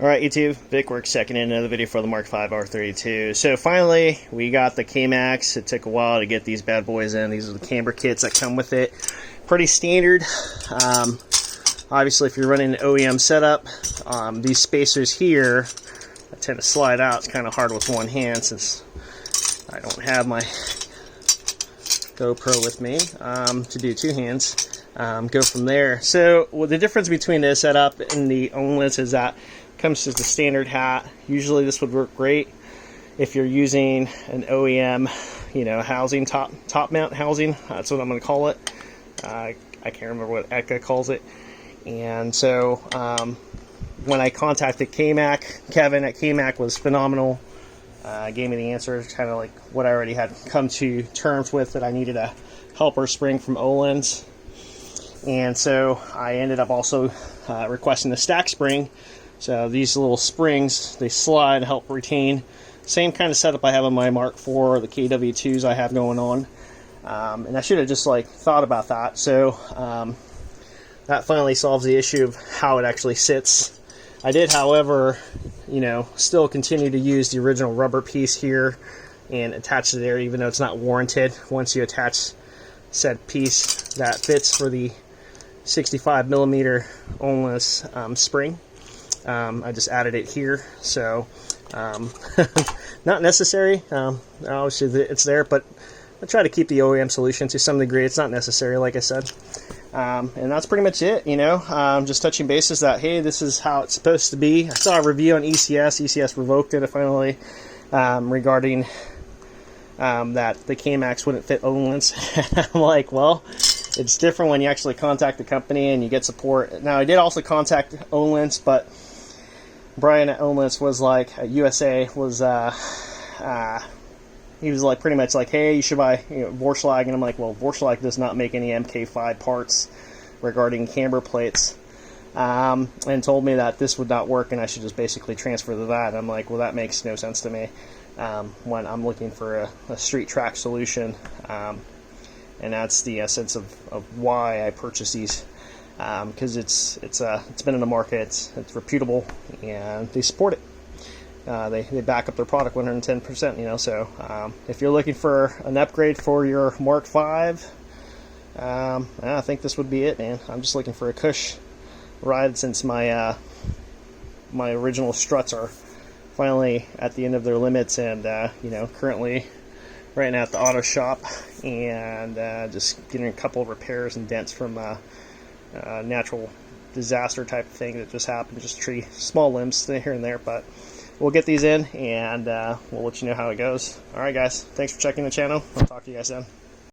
Alright YouTube, Vik-Werks checking in another video for the Mark 5 R32. So finally, we got the KMacs. It took a while to get these bad boys in. These are the Camber kits that come with it. Pretty standard. Obviously, if you're running an OEM setup, these spacers here tend to slide out. It's kind of hard with one hand since I don't have my GoPro with me to do two hands. Go from there. So the difference between this setup and the Ohlins is that comes to the standard hat. Usually this would work great if you're using an OEM, housing, top mount housing. That's what I'm going to call it. I can't remember what Eka calls it. And so when I contacted KMac, Kevin at KMac was phenomenal. Gave me the answer, kind of like what I already had come to terms with, that I needed a helper spring from Ohlins. And so I ended up also requesting the stack spring. So these little springs, they slide, help retain. Same kind of setup I have on my Mark IV, the KW2s I have going on. And I should have just thought about that. So that finally solves the issue of how it actually sits. I did, however, still continue to use the original rubber piece here and attach it there, even though it's not warranted. Once you attach said piece that fits for the 65mm Ohlins spring, I just added it here. So not necessary. Obviously it's there, but I try to keep the OEM solution to some degree. It's not necessary, like I said. And that's pretty much it, just touching bases that, hey, this is how it's supposed to be. I saw a review on ECS. ECS revoked it finally regarding that the KMacs wouldn't fit Ohlins. I'm like, well, it's different when you actually contact the company and you get support. Now, I did also contact Ohlins, but Brian at Ohlins was like, at USA was, he was like pretty much like, hey, you should buy Volkswagen. And I'm like, well, Volkswagen does not make any MK5 parts regarding camber plates. And told me that this would not work and I should just basically transfer to that. And I'm like, well, that makes no sense to me when I'm looking for a street track solution. And that's the essence of why I purchased these, because it's been in the market, it's reputable, and they support it. They back up their product 110%, so if you're looking for an upgrade for your Mark 5, I think this would be it, man. I'm just looking for a cush ride since my my original struts are finally at the end of their limits, and currently right now at the auto shop, and just getting a couple of repairs and dents from natural disaster type of thing that just happened, just tree small limbs here and there, but we'll get these in and we'll let you know how it goes. Alright guys, thanks for checking the channel. I'll talk to you guys then.